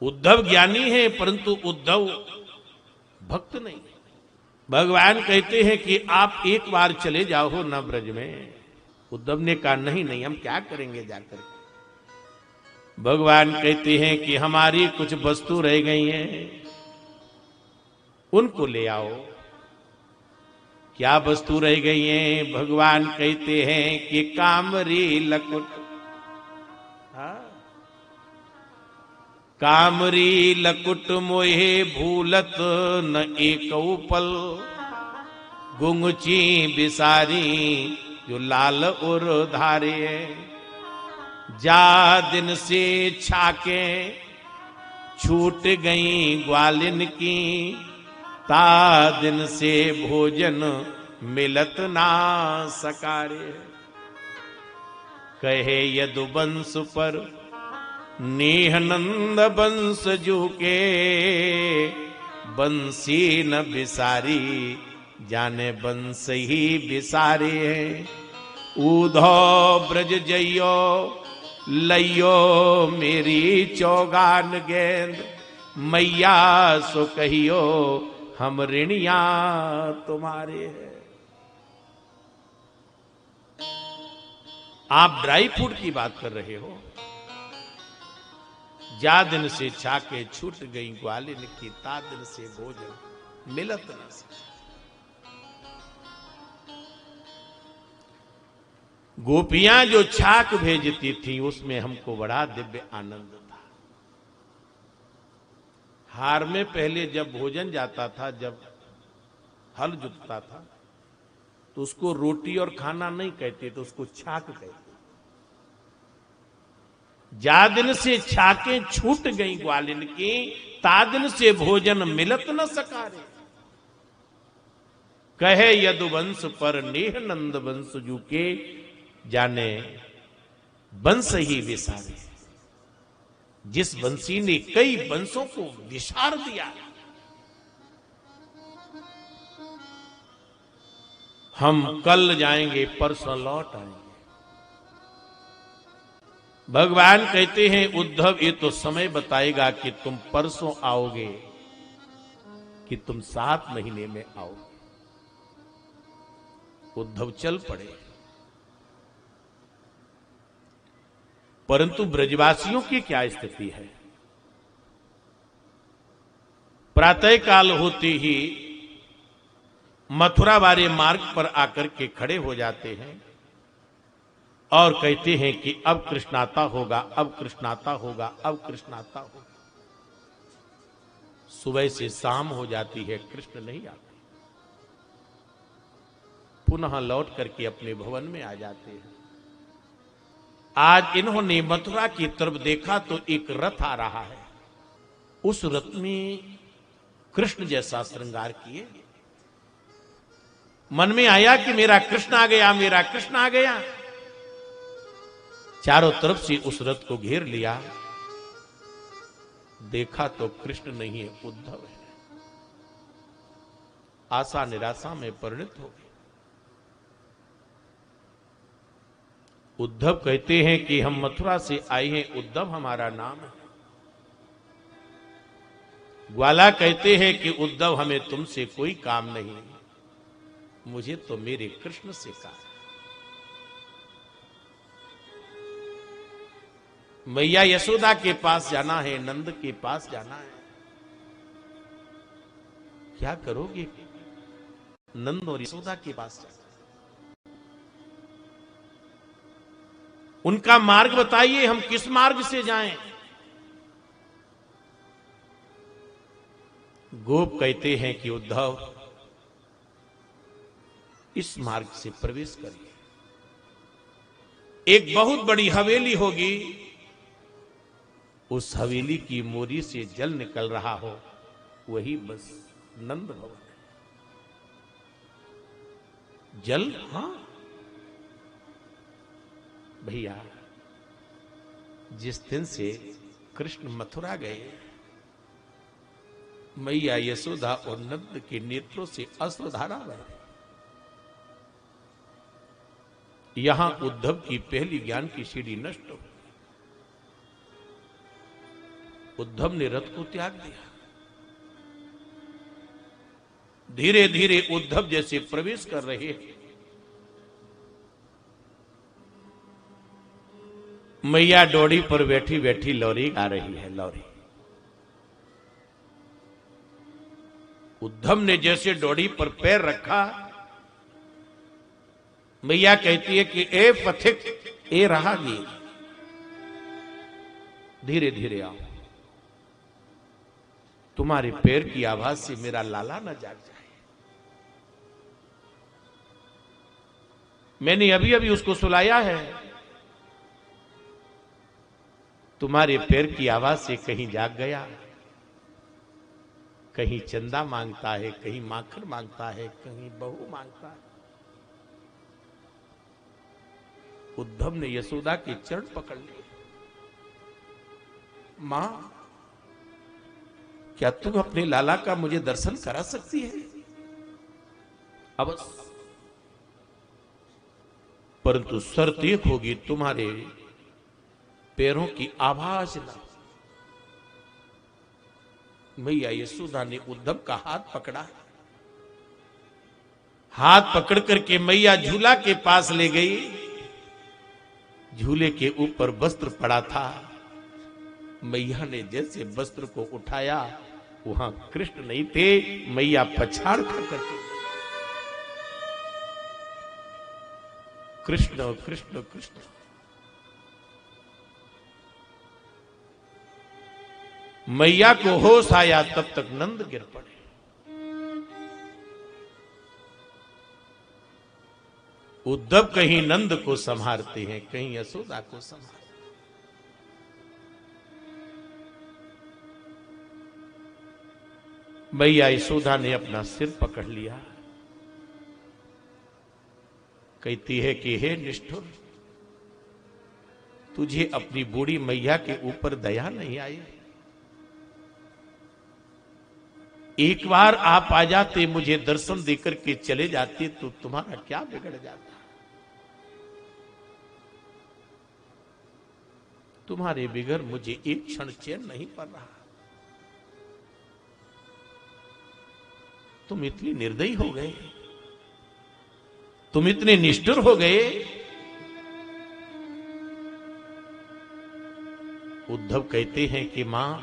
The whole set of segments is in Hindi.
उद्धव ज्ञानी है परंतु उद्धव भक्त नहीं। भगवान कहते हैं कि आप एक बार चले जाओ न ब्रज में। उद्धव ने कहा नहीं नहीं, हम क्या करेंगे जाकर। भगवान कहते हैं कि हमारी कुछ वस्तु रह गई हैं, उनको ले आओ। क्या वस्तु रह गई हैं? भगवान कहते हैं कि कामरी लकुट। हाँ, कामरी लकुट मोहे भूलत न एक पल, गुंगची बिसारी जो लाल उर धारे। जा दिन से छाके छूट गई ग्वालिन की, ता दिन से भोजन मिलत ना सकारे। कहे यदुवंश पर नेहनंद बंस जूके, बंसी न बिसारी जाने बंस ही बिसारे। ऊधो ब्रज जइयो लइयो मेरी चौगान गेंद, मैया सो कहियो हम ऋणिया तुम्हारे हैं। आप ड्राई फ्रूट की बात कर रहे हो। जा दिन से छाके छूट गई ग्वालिन की, ता दिन से भोजन मिलत न सके। गोपियां जो छाक भेजती थी उसमें हमको बड़ा दिव्य आनंद था। हार में पहले जब भोजन जाता था, जब हल जुतता था, तो उसको रोटी और खाना नहीं कहते, तो उसको छाक कहते। जा दिन से छाके छूट गई ग्वालिन की, ता दिन से भोजन मिलत न सकारे। कहे यदुवंश पर नेह नंद वंश जूके, जाने वंश ही विसारे। जिस वंशी ने कई वंशों को विसार दिया, हम कल जाएंगे परसों लौट आएंगे। भगवान कहते हैं उद्धव ये तो समय बताएगा कि तुम परसों आओगे कि तुम 7 महीने में आओगे। उद्धव चल पड़े। परंतु ब्रजवासियों की क्या स्थिति है? प्रातः काल होते ही मथुरा वाले मार्ग पर आकर के खड़े हो जाते हैं और कहते हैं कि अब कृष्णाता होगा, अब कृष्णाता होगा, अब कृष्णाता होगा। सुबह से शाम हो जाती है, कृष्ण नहीं आते। पुनः लौट करके अपने भवन में आ जाते हैं। आज इन्होंने मथुरा की तरफ देखा तो एक रथ आ रहा है। उस रथ में कृष्ण जैसा श्रृंगार किए। मन में आया कि मेरा कृष्ण आ गया, मेरा कृष्ण आ गया। चारों तरफ से उस रथ को घेर लिया। देखा तो कृष्ण नहीं है, उद्धव है। आशा निराशा में परिणत हो गई। उद्धव कहते हैं कि हम मथुरा से आए हैं, उद्धव हमारा नाम है। ग्वाला कहते हैं कि उद्धव हमें तुमसे कोई काम नहीं, मुझे तो मेरे कृष्ण से काम। मैया यशोदा के पास जाना है, नंद के पास जाना है। क्या करोगे? नंद और यशोदा के पास जाना। उनका मार्ग बताइए, हम किस मार्ग से जाएं? गोप कहते हैं कि उद्धव इस मार्ग से प्रवेश करिए। एक बहुत बड़ी हवेली होगी, उस हवेली की मोरी से जल निकल रहा हो, वही बस नंद भवन है। जल, हां भैया, जिस दिन से कृष्ण मथुरा गए, मैया यशोदा और नंद के नेत्रों से अश्रुधारा बहे। यहां उद्धव की पहली ज्ञान की सीढ़ी नष्ट हो। उद्धव ने रथ को त्याग दिया। धीरे धीरे उद्धव जैसे प्रवेश कर रहे हैं, मैया डोड़ी पर बैठी बैठी लौरी गा रही है। लौरी उद्धव ने जैसे डोड़ी पर पैर रखा, मैया कहती है कि ए पथिक, ए राहगीर, धीरे धीरे आओ, तुम्हारे पैर की आवाज से मेरा लाला न जाग जाए। मैंने अभी अभी उसको सुलाया है, तुम्हारे पैर की आवाज से कहीं जाग गया, कहीं चंदा मांगता है, कहीं माखन मांगता है, कहीं बहू मांगता है। उद्धव ने यशोदा के चरण पकड़ लिए। मां, क्या तुम अपने लाला का मुझे दर्शन करा सकती है? अवश्य, परंतु शर्त एक होगी, तुम्हारे पैरों की आवाज ना। मैया यशोदा ने उद्धव का हाथ पकड़ा। हाथ पकड़ करके मैया झूला के पास ले गई। झूले के ऊपर वस्त्र पड़ा था। मैया ने जैसे वस्त्र को उठाया, वहां कृष्ण नहीं थे। मैया पछाड़ कर करके कृष्ण कृष्ण कृष्ण। मैया को होश आया, तब तक नंद गिर पड़े। उद्धव कहीं नंद को संभालते हैं, कहीं यशोदा को संभालते। मैया यशोदा ने अपना सिर पकड़ लिया। कहती है कि हे निष्ठुर, तुझे अपनी बूढ़ी मैया के ऊपर दया नहीं आई? एक बार आप आ जाते, मुझे दर्शन देकर के चले जाते, तो तुम्हारा क्या बिगड़ जाता? तुम्हारे बिगड़ मुझे एक क्षण चैन नहीं पड़ रहा। तुम इतनी निर्दयी हो गए, तुम इतने निष्ठुर हो गए। उद्धव कहते हैं कि मां,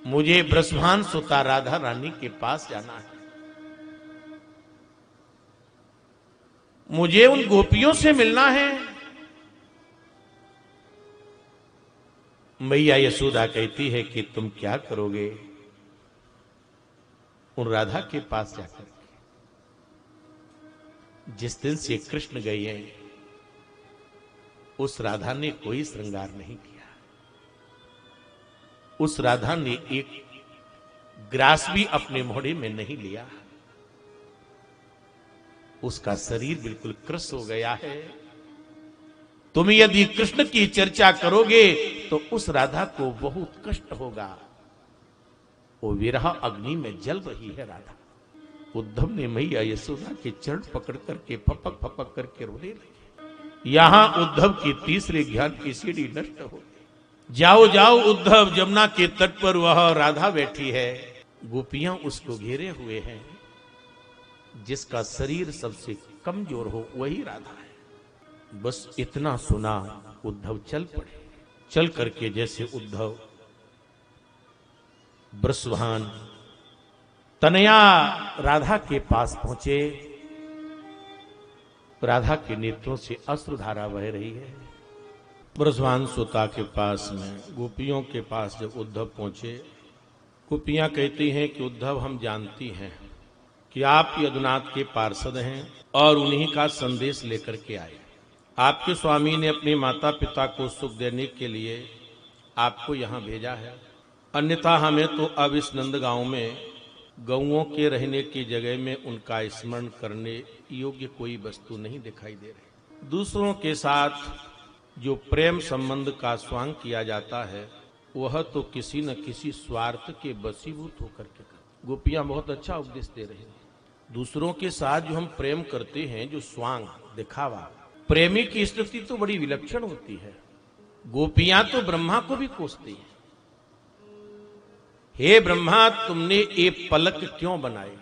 मुझे ब्रजभान सुता राधा रानी के पास जाना है। मुझे उन गोपियों से मिलना है। मैया यशोदा कहती है कि तुम क्या करोगे उन राधा के पास जाकर? जिस दिन से कृष्ण गए हैं, उस राधा ने कोई श्रृंगार नहीं किया। उस राधा ने एक ग्रास भी अपने मोढ़े में नहीं लिया। उसका शरीर बिल्कुल कृश हो गया है। तुम यदि कृष्ण की चर्चा करोगे तो उस राधा को बहुत कष्ट होगा। वो विरह अग्नि में जल रही है राधा। उद्धव ने मैया यशोदा के चरण पकड़ करके फपक फपक करके रोने लगे। यहां उद्धव की तीसरे ज्ञान की सीढ़ी नष्ट हो गई। जाओ जाओ उद्धव, जमुना के तट पर वह राधा बैठी है, गोपियां उसको घेरे हुए हैं। जिसका शरीर सबसे कमजोर हो वही राधा है। बस इतना सुना, उद्धव चल पड़े। चल करके जैसे उद्धव ब्रजभान तनया राधा के पास पहुंचे, राधा के नेत्रों से अश्रुधारा बह रही है। ब्रजभान सुता के पास में गोपियों के पास जब उद्धव पहुंचे, गोपियां कहती हैं कि उद्धव, हम जानती हैं कि आप यदुनाथ के पार्षद हैं और उन्हीं का संदेश लेकर के आए। आपके स्वामी ने अपने माता पिता को सुख देने के लिए आपको यहाँ भेजा है। अन्यथा हमें तो अब इस नंदगांव में गौओं के रहने की जगह में उनका स्मरण करने योग्य कोई वस्तु नहीं दिखाई दे रही। दूसरों के साथ जो प्रेम संबंध का स्वांग किया जाता है, वह तो किसी न किसी स्वार्थ के वशीभूत होकर के करते। गोपियां बहुत अच्छा उपदेश दे रही हैं। दूसरों के साथ जो हम प्रेम करते हैं, जो स्वांग दिखावा, प्रेमी की स्थिति तो बड़ी विलक्षण होती है। गोपियां तो ब्रह्मा को भी कोसती हैं। हे ब्रह्मा, तुमने ये पलक क्यों बनाए?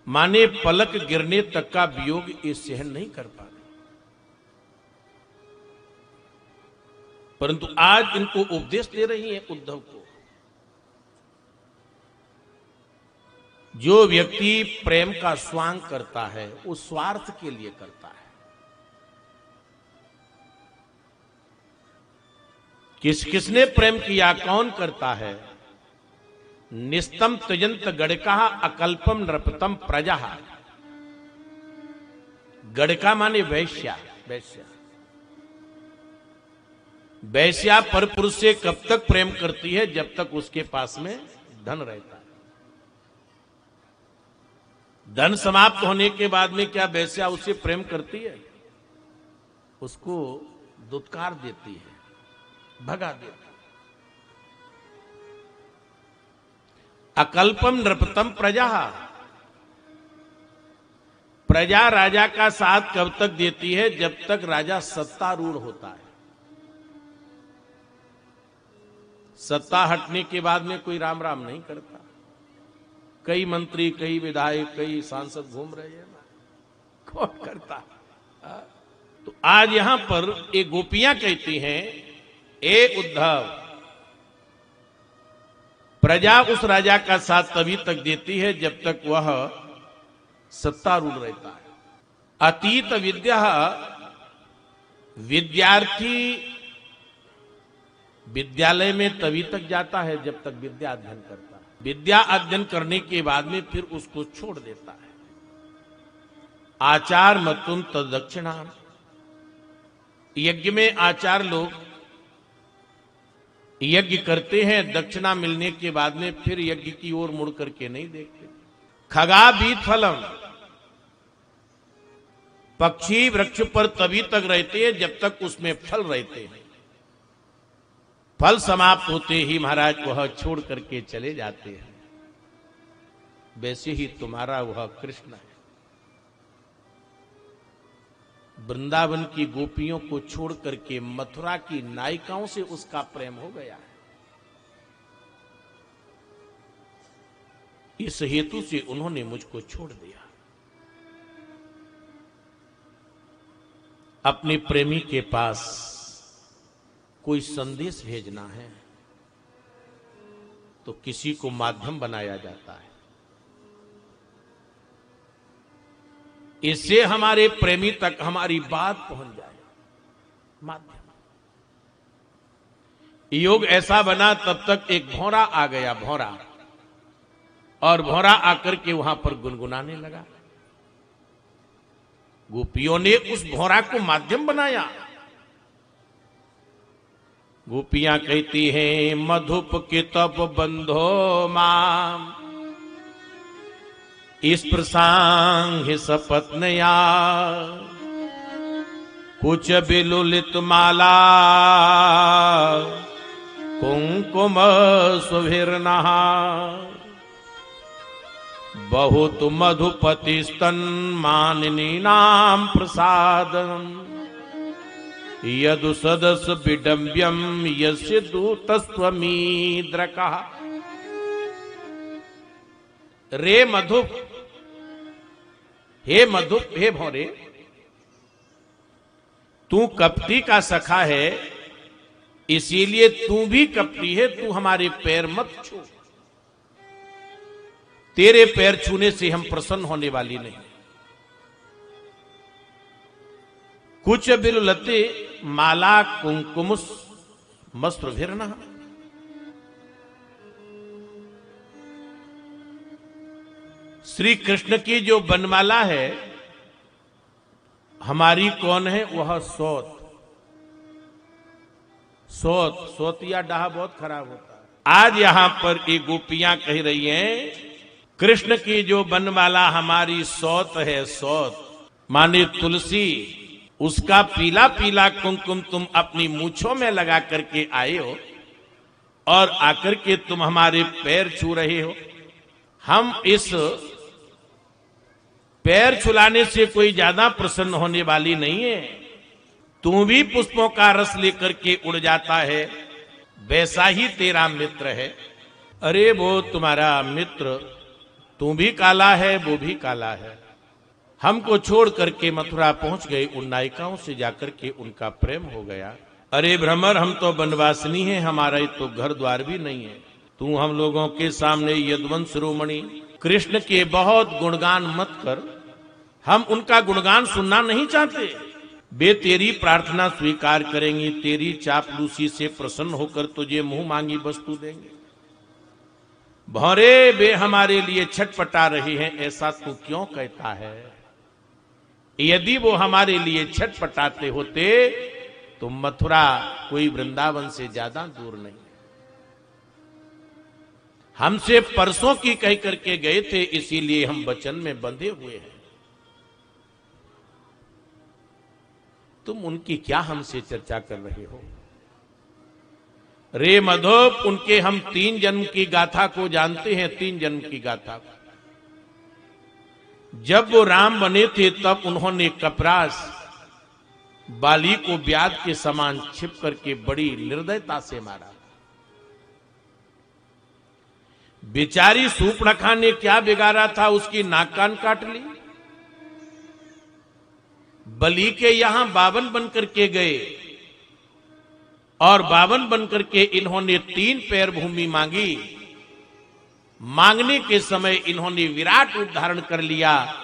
माने पलक गिरने तक का वियोग ये सहन नहीं कर पा रहे। परंतु आज इनको उपदेश दे रही है उद्धव को। जो व्यक्ति प्रेम का स्वांग करता है वो स्वार्थ के लिए करता है। किसने प्रेम किया, कौन करता है? निस्तम त्यजंत गड़का अकल्पम नृपतम प्रजा। गड़का माने वैश्या। वैश्या वैश्या पर पुरुष से कब तक प्रेम करती है? जब तक उसके पास में धन रहता है। धन समाप्त होने के बाद में क्या वैश्या उससे प्रेम करती है? उसको दुत्कार देती है, भगा देती है। अकल्पम नृपतम प्रजा। प्रजा राजा का साथ कब तक देती है? जब तक राजा सत्तारूढ़ होता है। सत्ता हटने के बाद में कोई राम राम नहीं करता। कई मंत्री, कई विधायक, कई सांसद घूम रहे हैं ना, कौन करता? तो आज यहां पर एक गोपियां कहती हैं, ए उद्धव, प्रजा उस राजा का साथ तभी तक देती है जब तक वह सत्तारूढ़ रहता है। अतीत विद्या, विद्यार्थी विद्यालय में तभी तक जाता है जब तक विद्या अध्ययन करता है। विद्या अध्ययन करने के बाद में फिर उसको छोड़ देता है। आचार मतुम तदक्षिणा। यज्ञ में आचार लोग यज्ञ करते हैं, दक्षिणा मिलने के बाद में फिर यज्ञ की ओर मुड़ करके नहीं देखते। खगा भी फलम। पक्षी वृक्ष पर तभी तक रहते हैं जब तक उसमें फल रहते हैं। फल समाप्त होते ही महाराज वह छोड़ करके चले जाते हैं। वैसे ही तुम्हारा वह कृष्ण है। वृंदावन की गोपियों को छोड़ करके मथुरा की नायिकाओं से उसका प्रेम हो गया है। इस हेतु से उन्होंने मुझको छोड़ दिया। अपने प्रेमी के पास कोई संदेश भेजना है तो किसी को माध्यम बनाया जाता है। इससे हमारे प्रेमी तक हमारी बात पहुंच जाए। माध्यम योग ऐसा बना, तब तक एक भौरा आ गया, भौरा, और भौरा आकर के वहां पर गुनगुनाने लगा। गोपियों ने उस भौरा को माध्यम बनाया। गोपियां कहती हैं, मधुप के तप बंधो माम इस प्रसांग सपत्नया कुछ बिलुलित माला कुंकुम सुभिर्नहा बहुत मधुपति स्तन मानिनी नाम प्रसादम यदु सदस विडम्ब्यम यस्य दूतस्वमीद्रका। रे मधुप, हे मधुप, हे भौरे, तू कपटी का सखा है, इसीलिए तू भी कपटी है। तू हमारे पैर मत छू। तेरे पैर छूने से हम प्रसन्न होने वाली नहीं। कुछ बिलुलते माला कुंकुमुस मस्त्रभिर्न। श्री कृष्ण की जो बनमाला है, हमारी कौन है? वह सोत। सोत, सोतिया डाहा बहुत खराब होता है। आज यहां पर एक गोपियां कह रही हैं, कृष्ण की जो बनमाला हमारी सोत है, सोत माने तुलसी, उसका पीला पीला कुमकुम तुम अपनी मूंछों में लगा करके आए हो और आकर के तुम हमारे पैर छू रहे हो। हम इस पैर छुलाने से कोई ज्यादा प्रसन्न होने वाली नहीं है। तू भी पुष्पों का रस लेकर के उड़ जाता है, वैसा ही तेरा मित्र है। अरे वो तुम्हारा मित्र, तू भी काला है, वो भी काला है। हमको छोड़ करके मथुरा पहुंच गए, उन नायिकाओं से जाकर के उनका प्रेम हो गया। अरे भ्रमर, हम तो वनवासिनी हैं, हमारा तो घर द्वार भी नहीं है। तू हम लोगों के सामने यदुवंश शिरोमणि कृष्ण के बहुत गुणगान मत कर, हम उनका गुणगान सुनना नहीं चाहते। वे तेरी प्रार्थना स्वीकार करेंगी, तेरी चापलूसी से प्रसन्न होकर तुझे मुंह मांगी वस्तु देंगे। भौरे, वे हमारे लिए छटपटा रहे हैं, ऐसा तू क्यों कहता है? यदि वो हमारे लिए छटपटाते होते तो मथुरा कोई वृंदावन से ज्यादा दूर नहीं। हमसे परसों की कह करके गए थे, इसीलिए हम वचन में बंधे हुए हैं। तुम उनकी क्या हमसे चर्चा कर रहे हो? रे मधोप, उनके हम 3 जन्म की गाथा को जानते हैं, 3 जन्म की गाथा को। जब वो राम बने थे तब उन्होंने कपरास बाली को ब्याज के समान छिप करके बड़ी निर्दयता से मारा। बेचारी सूर्पणखा ने क्या बिगाड़ा था, उसकी नाक कान काट ली। बलि के यहां 52 बनकर के गए और 52 बनकर के इन्होंने 3 पैर भूमि मांगी। मांगने के समय इन्होंने विराट रूप धारण कर लिया,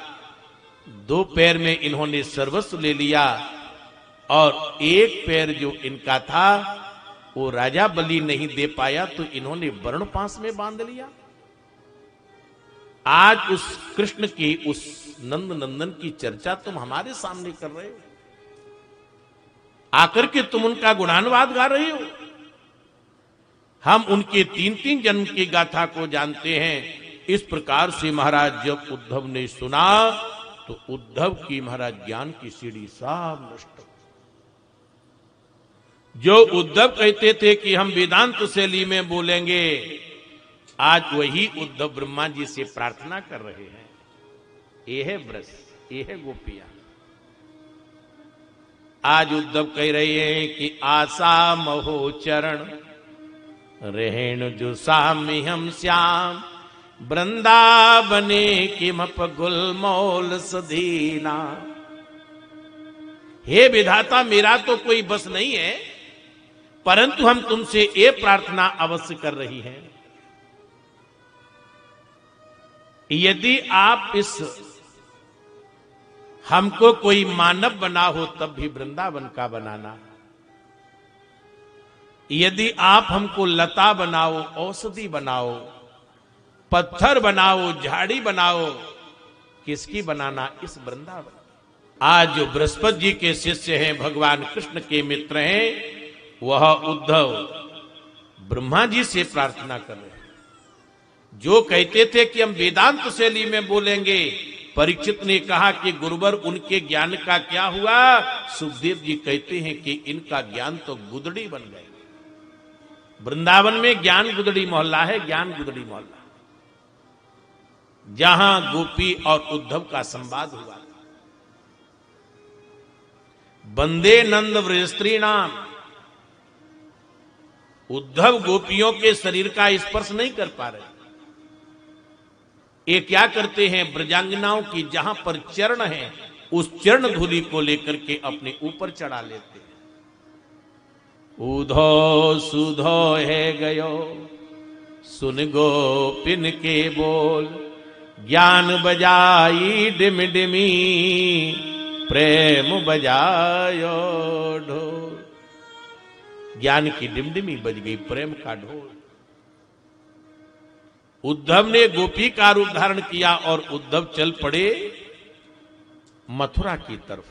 2 पैर में इन्होंने सर्वस्व ले लिया और 1 पैर जो इनका था वो राजा बलि नहीं दे पाया तो इन्होंने वर्ण पास में बांध लिया। आज उस कृष्ण की, उस नंद नंदन की चर्चा तुम हमारे सामने कर रहे हो, आकर के तुम उनका गुणानुवाद गा रहे हो। हम उनके 3-3 जन्म की गाथा को जानते हैं। इस प्रकार से महाराज जब उद्धव ने सुना तो उद्धव की महाराज ज्ञान की सीढ़ी सब नष्ट। जो उद्धव कहते थे कि हम वेदांत शैली में बोलेंगे, आज वही उद्धव ब्रह्मा जी से प्रार्थना कर रहे हैं। ये है ब्रज, ये है गोपियां। आज उद्धव कह रहे हैं कि आशा महो चरण रेणु जो सामी हम श्याम, वृंदावने किमप गुलमोल सधीना। हे विधाता, मेरा तो कोई बस नहीं है, परंतु हम तुमसे ये प्रार्थना अवश्य कर रही हैं, यदि आप इस हमको कोई मानव बना हो तब भी वृंदावन का बनाना। यदि आप हमको लता बनाओ, औषधि बनाओ, पत्थर बनाओ, झाड़ी बनाओ, किसकी बनाना? इस वृंदावन। आज जो बृहस्पति जी के शिष्य हैं, भगवान कृष्ण के मित्र हैं, वह उद्धव ब्रह्मा जी से प्रार्थना कर रहे हैं। जो कहते थे कि हम वेदांत शैली में बोलेंगे, परीक्षित ने कहा कि गुरुवर उनके ज्ञान का क्या हुआ? सुखदेव जी कहते हैं कि इनका ज्ञान तो गुदड़ी बन गए। वृंदावन में ज्ञान गुदड़ी मोहल्ला है, ज्ञान गुदड़ी मोहल्ला, जहां गोपी और उद्धव का संवाद हुआ। बंदे नंद व्रजस्त्री नाम। उद्धव गोपियों के शरीर का स्पर्श नहीं कर पा रहे। ये क्या करते हैं? ब्रजांगनाओं की जहां पर चरण है, उस चरण धूलि को लेकर के अपने ऊपर चढ़ा लेते हैं। उधो सुधो है गयो सुन गोपिन के बोल, ज्ञान बजाई डिम डिमी प्रेम बजायो ढोल। ज्ञान की डिमडिमी बज गई, प्रेम का ढोल। उद्धव ने गोपी का रूप धारण किया और उद्धव चल पड़े मथुरा की तरफ।